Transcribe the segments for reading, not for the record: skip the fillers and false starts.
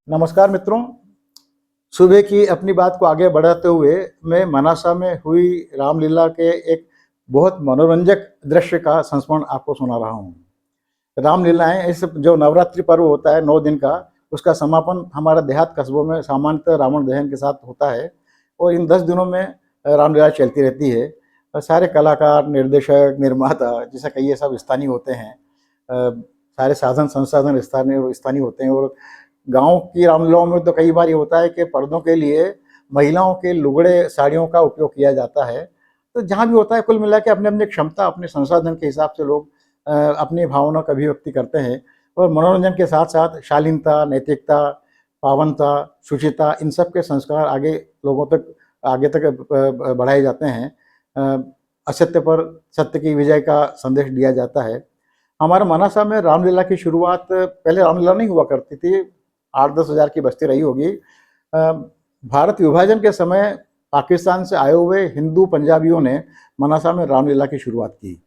नमस्कार मित्रों। सुबह की अपनी बात को आगे बढ़ाते हुए मैं मनासा में हुई रामलीला के एक बहुत मनोरंजक दृश्य का संस्मरण आपको सुना रहा हूँ। रामलीलाएं इस जो नवरात्रि पर्व होता है 9 दिन का, उसका समापन हमारा देहात कस्बों में सामान्यतः रावण दहन के साथ होता है और इन 10 दिनों में रामलीला चलती रहती है। और सारे कलाकार, निर्देशक, निर्माता जैसे कहिए सब स्थानीय होते हैं। सारे साधन संसाधन स्थानीय स्थानीय होते हैं और गाँव की रामलीलाओं में तो कई बार ये होता है कि पर्दों के लिए महिलाओं के लुगड़े, साड़ियों का उपयोग किया जाता है। तो जहाँ भी होता है कुल मिला के अपनी-अपनी क्षमता, अपने संसाधन के हिसाब से लोग अपनी भावनाओं का अभिव्यक्ति करते हैं और मनोरंजन के साथ-साथ शालीनता, नैतिकता, पावनता, शुचिता इन सब के संस्कार आगे तक बढ़ाए जाते हैं। असत्य पर सत्य की विजय का संदेश दिया जाता है। हमारा मनासा में रामलीला की शुरुआत पहले रामलीला नहीं हुआ करती थी, 8-10 हज़ार की बस्ती रही होगी। भारत विभाजन के समय पाकिस्तान से आए हुए हिंदू पंजाबियों ने मनासा में रामलीला की शुरुआत की।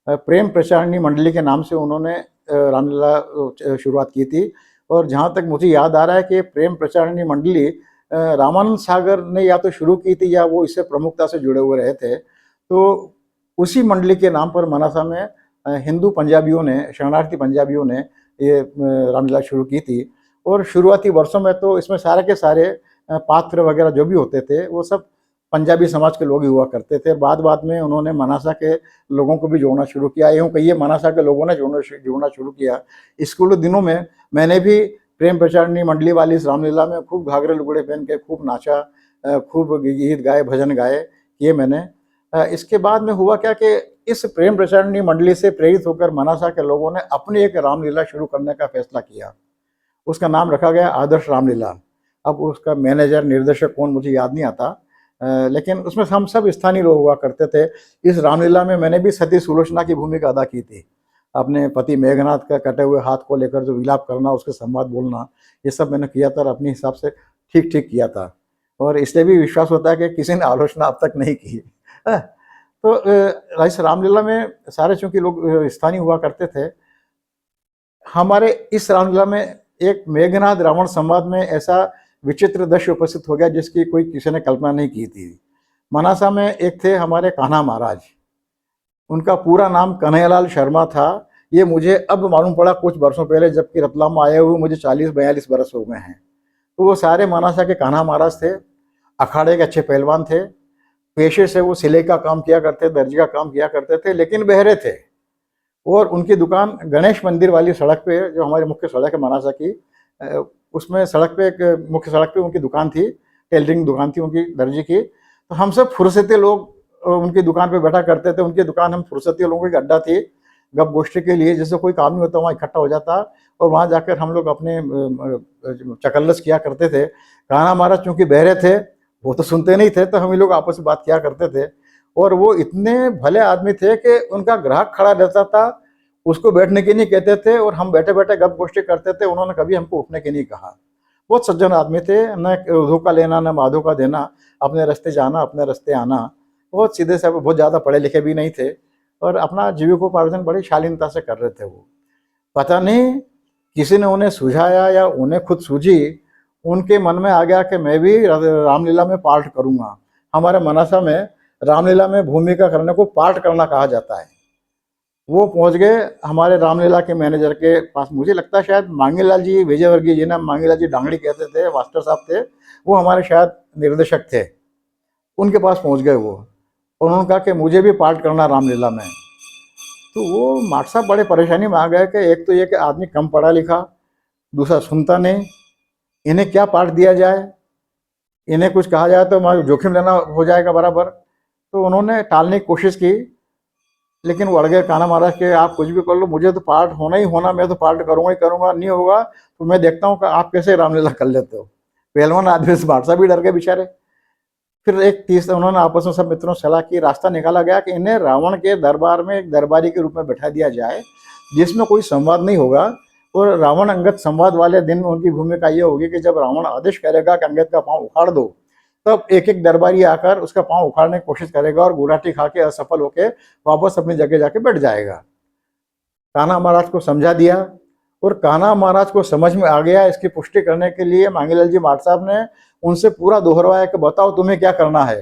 प्रेम प्रचारिणी मंडली के नाम से उन्होंने रामलीला शुरुआत की थी और जहाँ तक मुझे याद आ रहा है कि प्रेम प्रचारिणी मंडली रामानंद सागर ने या तो शुरू की थी या वो इससे प्रमुखता से जुड़े हुए रहे थे। तो उसी मंडली के नाम पर मनासा में हिंदू पंजाबियों ने, शरणार्थी पंजाबियों ने ये रामलीला शुरू की थी और शुरुआती वर्षों में तो इसमें सारे के सारे पात्र वगैरह जो भी होते थे वो सब पंजाबी समाज के लोग ही हुआ करते थे। बाद में उन्होंने मनासा के लोगों को भी जोड़ना शुरू किया, यूँ कहिए मनासा के लोगों ने जोड़ना शुरू किया। स्कूली दिनों में मैंने भी प्रेम प्रचारिणी मंडली वाली इस रामलीला में खूब घाघरे लुगड़े पहन के खूब नाचा, खूब गीत गाए, भजन गाए, किए मैंने। इसके बाद में हुआ क्या कि इस प्रेम प्रचारिणी मंडली से प्रेरित होकर मनासा के लोगों ने अपनी एक रामलीला शुरू करने का फैसला किया। उसका नाम रखा गया आदर्श रामलीला। अब उसका मैनेजर, निर्देशक कौन मुझे याद नहीं आता, लेकिन उसमें हम सब स्थानीय लोग हुआ करते थे। इस रामलीला में मैंने भी सती सुलोचना की भूमिका अदा की थी। अपने पति मेघनाथ का कटे हुए हाथ को लेकर जो विलाप करना, उसके संवाद बोलना, ये सब मैंने किया था और अपने हिसाब से ठीक-ठीक किया था और इसलिए भी विश्वास होता है कि किसी ने आलोचना अब तक नहीं की। तो इस रामलीला में सारे चूँकि लोग स्थानीय हुआ करते थे। हमारे इस रामलीला में एक मेघनाद रावण संवाद में ऐसा विचित्र दृश्य उपस्थित हो गया जिसकी कोई किसी ने कल्पना नहीं की थी। मनासा में एक थे हमारे कान्हा महाराज, उनका पूरा नाम कन्हैयालाल शर्मा था। ये मुझे अब मालूम पड़ा कुछ वर्षों पहले, जबकि रतलाम आए हुए मुझे 40-42 बरस हो गए हैं। तो वो सारे मनासा के कान्हा महाराज थे, अखाड़े के अच्छे पहलवान थे। पेशे से वो सिलाई का काम किया करते, दर्जी का काम किया करते थे, लेकिन बहरे थे और उनकी दुकान गणेश मंदिर वाली सड़क पे, जो हमारी मुख्य सड़क है मनासा की, उसमें सड़क पे एक मुख्य सड़क पे उनकी दुकान थी, टेलरिंग दुकान थी उनकी, दर्जी की। तो हम सब फुर्सती लोग उनकी दुकान पे बैठा करते थे। उनकी दुकान हम फुर्सती लोगों की अड्डा थी गप गोष्ठी के लिए, जैसे कोई काम नहीं होता वहाँ इकट्ठा हो जाता और वहाँ जाकर हम लोग अपने चकल्लस किया करते थे। कान्हा महाराज चूँकि बहरे थे, वो तो सुनते नहीं थे, तो हम ही लोग आपस में बात किया करते थे और वो इतने भले आदमी थे कि उनका ग्राहक खड़ा रहता था, उसको बैठने के नहीं कहते थे और हम बैठे-बैठे गप गोष्ठी करते थे। उन्होंने कभी हमको उठने के नहीं कहा। बहुत सज्जन आदमी थे, न धोखा लेना, न माधो का देना, अपने रास्ते जाना, अपने रास्ते आना। बहुत सीधे से, बहुत ज़्यादा पढ़े लिखे भी नहीं थे और अपना जीविकोपार्जन बड़ी शालीनता से कर रहे थे वो। पता नहीं किसी ने उन्हें सुझाया या उन्हें खुद सूझी, उनके मन में आ गया कि मैं भी रामलीला में पार्ट करूँगा। हमारे मनासा में रामलीला में भूमिका करने को पार्ट करना कहा जाता है। वो पहुंच गए हमारे रामलीला के मैनेजर के पास। मुझे लगता है शायद मांगीलाल जी, विजयवर्गीय जी, ना मांगीलाल जी डांगड़ी कहते थे, मास्टर साहब थे, वो हमारे शायद निर्देशक थे। उनके पास पहुंच गए वो और उन्होंने कहा कि मुझे भी पार्ट करना रामलीला में। तो वो मास्टर साहब बड़े परेशानी में आ गए कि एक तो ये कि आदमी कम पढ़ा लिखा, दूसरा सुनता नहीं, इन्हें क्या पार्ट दिया जाए, इन्हें कुछ कहा जाए तो हमारा जोखिम लेना हो जाएगा बराबर। तो उन्होंने टालने की कोशिश की, लेकिन वो अड़ गए कान्हा महाराज के, आप कुछ भी कर लो, मुझे तो पार्ट होना ही होना, मैं तो पार्ट करूँगा ही करूँगा, नहीं होगा तो मैं देखता हूँ कि आप कैसे रामलीला कर लेते हो। पहलवान आदमी से बादशाह भी डर गए बेचारे। फिर एक तीसरा उन्होंने आपस में सब मित्रों से सलाह की, रास्ता निकाला गया कि इन्हें रावण के दरबार में एक दरबारी के रूप में बैठा दिया जाए, जिसमें कोई संवाद नहीं होगा और रावण अंगद संवाद वाले दिन उनकी भूमिका ये होगी कि जब रावण आदेश करेगा कि अंगद का पाँव उखाड़ दो, तब एक एक दरबारी आकर उसका पाँव उखाड़ने की कोशिश करेगा और गुराटी खा के असफल होकर वापस अपनी जगह जाके बैठ जाएगा। कान्हा महाराज को समझा दिया और कान्हा महाराज को समझ में आ गया। इसकी पुष्टि करने के लिए मांगीलाल जी माट साहब ने उनसे पूरा दोहराया कि बताओ तुम्हें क्या करना है।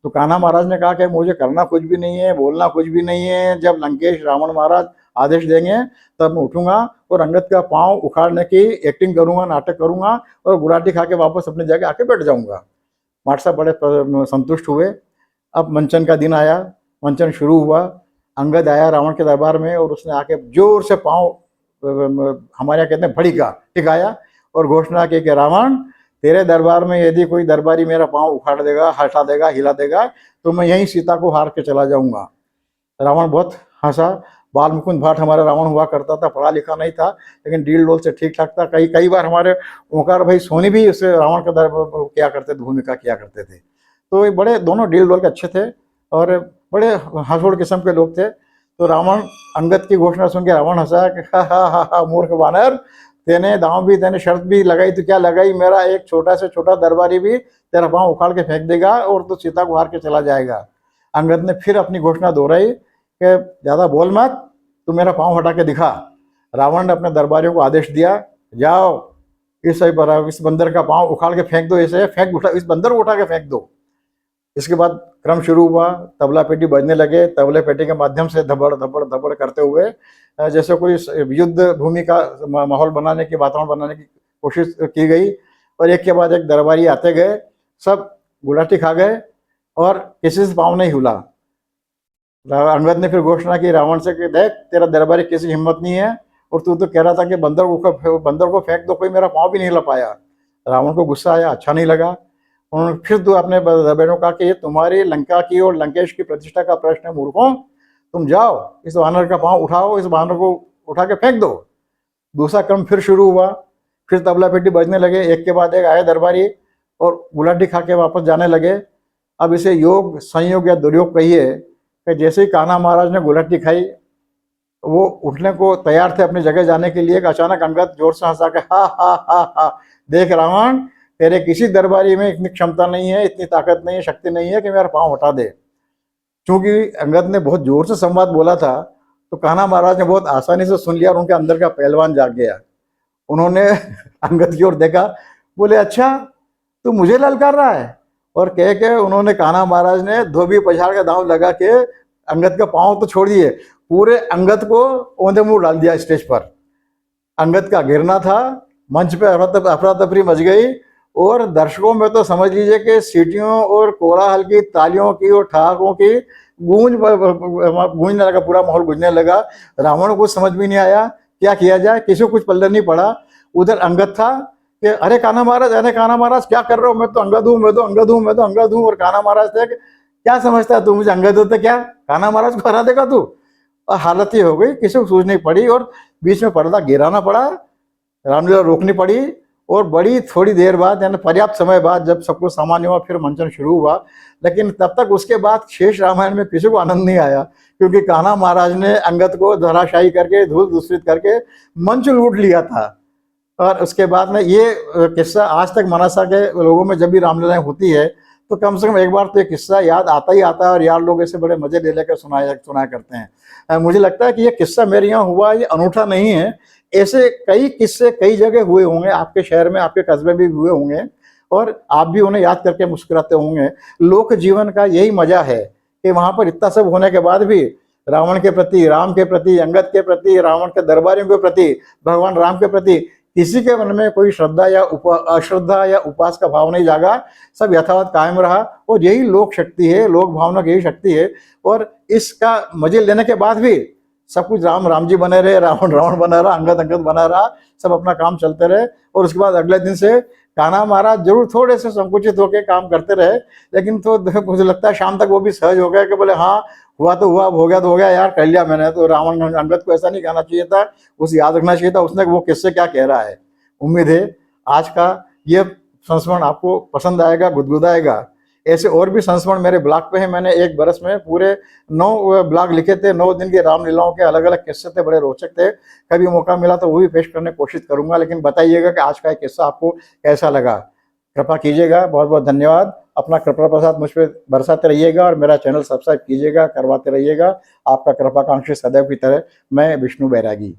तो कान्हा महाराज ने कहा कि मुझे करना कुछ भी नहीं है, बोलना कुछ भी नहीं है, जब लंकेश रावण महाराज आदेश देंगे तब मैं उठूंगा और अंगद का पांव उखाड़ने की एक्टिंग करूंगा, नाटक करूंगा और गुलाटी खा के वापस अपनी जगह आके बैठ जाऊंगा। माट साहब बड़े संतुष्ट हुए। अब मंचन का दिन आया, मंचन शुरू हुआ। अंगद आया रावण के दरबार में और उसने आके जोर से पांव, हमारे यहाँ कहते हैं भड़ी का, टिकाया और घोषणा की कि रावण, तेरे दरबार में यदि कोई दरबारी मेरा पांव उखाड़ देगा, हटा देगा, हिला देगा तो मैं यहीं सीता को हार के चला जाऊंगा। रावण बहुत हंसा। बाल मुकुंद भाट हमारा रावण हुआ करता था, पढ़ा लिखा नहीं था लेकिन डील डोल से ठीक ठाक था। कई बार हमारे ओंकार भाई सोनी भी उसे रावण का क्या करते थे, भूमिका किया करते थे। तो ये बड़े दोनों डील डोल के अच्छे थे और बड़े हंसोड़ किस्म के लोग थे। तो रावण अंगद की घोषणा सुन के रावण हंसा कि हा हा हा हा मूर्ख वानर, तेने दांव भी, तेने शर्त भी लगाई तो क्या लगाई, मेरा एक छोटा से छोटा दरबारी भी तेरा पांव उखाड़ के फेंक देगा और तो सीता को हार के चला जाएगा। अंगद ने फिर अपनी घोषणा दोहराई कि ज्यादा बोल मत, तू मेरा पांव हटा के दिखा। रावण ने अपने दरबारियों को आदेश दिया, जाओ इस बंदर का पांव उखाड़ के फेंक दो, इसे इस बंदर को उठा के फेंक दो। इसके बाद क्रम शुरू हुआ, तबला पेटी बजने लगे। तबले पेटी के माध्यम से धबड़ धबड़ धबड़ करते हुए जैसे कोई युद्ध भूमि का माहौल बनाने की, वातावरण बनाने की कोशिश की गई और एक के बाद एक दरबारी आते गए, सब गुलाटी खा गए और किसी से पाँव नहीं हिला। अंगद ने फिर घोषणा की रावण से कि देख, तेरा दरबारी किसी हिम्मत नहीं है और तू तो कह रहा था कि बंदर को फेंक दो, कोई मेरा पाँव भी नहीं हिला पाया। रावण को गुस्सा आया, अच्छा नहीं लगा। उन्होंने फिर तो अपने दरबारियों कहा कि ये तुम्हारी लंका की और लंकेश की प्रतिष्ठा का प्रश्न है मूर्खों, तुम जाओ इस वानर का पांव उठाओ, इस वानर को उठा के फेंक दो। दूसरा क्रम फिर शुरू हुआ, फिर तबला पेटी बजने लगे, एक के बाद एक आए दरबारी और गुलाटी खा के वापस जाने लगे। अब इसे योग, संयोग या दुर्योग कहिए कि जैसे ही कान्हा महाराज ने गुलाटी खाई, वो उठने को तैयार थे अपनी जगह जाने के लिए, अचानक अंगद जोर से हंसा के हा हा हा हा, देख रावण, तेरे किसी दरबारी में इतनी क्षमता नहीं है, इतनी ताकत नहीं है, शक्ति नहीं है कि मेरा पांव हटा दे। क्योंकि अंगद ने बहुत जोर से संवाद बोला था तो कान्हा महाराज ने बहुत आसानी से सुन लिया और उनके अंदर का पहलवान जाग गया। उन्होंने अंगद की ओर देखा, बोले अच्छा तू मुझे ललकार रहा है, और कह के उन्होंने कान्हा महाराज ने धोबी पछाड़ का दांव लगा के अंगद का पांव तो छोड़ दिए, पूरे अंगद को औंधे मुंह डाल दिया स्टेज पर। अंगद का गिरना था, मंच पे अफरा तफरी मच गई और दर्शकों में तो समझ लीजिए कि सीटियों और कोलाहल की, तालियों की और ठहाकों की गूंजने लगा, पूरा माहौल गूंजने लगा। रावण को समझ भी नहीं आया क्या किया जाए, किसी को कुछ पल्ले नहीं पड़ा। उधर अंगद था कि अरे कान्हा महाराज क्या कर रहे हो, मैं तो अंगद हूँ, मैं तो अंगद हूँ। और कान्हा महाराज थे कि क्या समझता है तू, मुझे अंगद होते क्या, कान्हा महाराज को हरा देगा तू। और हालत ये हो गई, किसी को सूझ नहीं पड़ी और बीच में पर्दा गिराना पड़ा, रामलीला रोकनी पड़ी। और बड़ी थोड़ी देर बाद, यानी पर्याप्त समय बाद, जब सब कुछ सामान्य हुआ, फिर मंचन शुरू हुआ। लेकिन तब तक उसके बाद शेष रामायण में किसी को आनंद नहीं आया, क्योंकि कान्हा महाराज ने अंगद को धराशायी करके, धूल दूषित करके मंच लूट लिया था। और उसके बाद में ये किस्सा आज तक मनासा के लोगों में जब भी रामलीलाएं होती है तो कम से कम एक बार तो ये किस्सा याद आता ही आता है, और यार लोग ऐसे बड़े मजे ले लेकर सुनाया करते हैं। मुझे लगता है कि ये किस्सा मेरे यहाँ हुआ, ये अनूठा नहीं है। ऐसे कई किस्से कई जगह हुए होंगे, आपके शहर में, आपके कस्बे में भी हुए होंगे और आप भी उन्हें याद करके मुस्कुराते होंगे। लोक जीवन का यही मजा है कि वहां पर इतना सब होने के बाद भी रावण के प्रति, राम के प्रति, अंगद के प्रति, रावण के दरबारियों के प्रति, भगवान राम के प्रति किसी के मन में कोई श्रद्धा या अश्रद्धा या उपास का भाव नहीं जागा, सब यथावत कायम रहा। और यही लोक शक्ति है, लोक भावना की यही शक्ति है। और इसका मजे लेने के बाद भी सब कुछ राम जी बने रहे, रावण बना रहा, अंगद बना रहा, सब अपना काम चलते रहे। और उसके बाद अगले दिन से कान्हा महाराज जरूर थोड़े से संकुचित होकर काम करते रहे, लेकिन तो मुझे लगता है शाम तक वो भी सहज हो गए कि बोले हाँ हुआ तो हुआ, हो गया तो हो गया यार, कर लिया मैंने। तो रावण अंगद को ऐसा नहीं कहना चाहिए था, उसे याद रखना चाहिए था उसने वो किससे क्या कह रहा है। उम्मीद है आज का ये संस्मरण आपको पसंद आएगा, गुदगुदाएगा। ऐसे और भी संस्मरण मेरे ब्लॉग पे है। मैंने एक बरस में पूरे 9 ब्लॉग लिखे थे, 9 दिन की रामलीलाओं के अलग अलग किस्से थे, बड़े रोचक थे। कभी मौका मिला तो वो भी पेश करने की कोशिश करूंगा। लेकिन बताइएगा कि आज का एक किस्सा आपको कैसा लगा, कृपा कीजिएगा। बहुत बहुत धन्यवाद। अपना कृपा प्रसाद मुझ पर बरसाते रहिएगा और मेरा चैनल सब्सक्राइब कीजिएगा, करवाते रहिएगा। आपका कृपाकांक्षी सदैव की तरह मैं विष्णु बैरागी।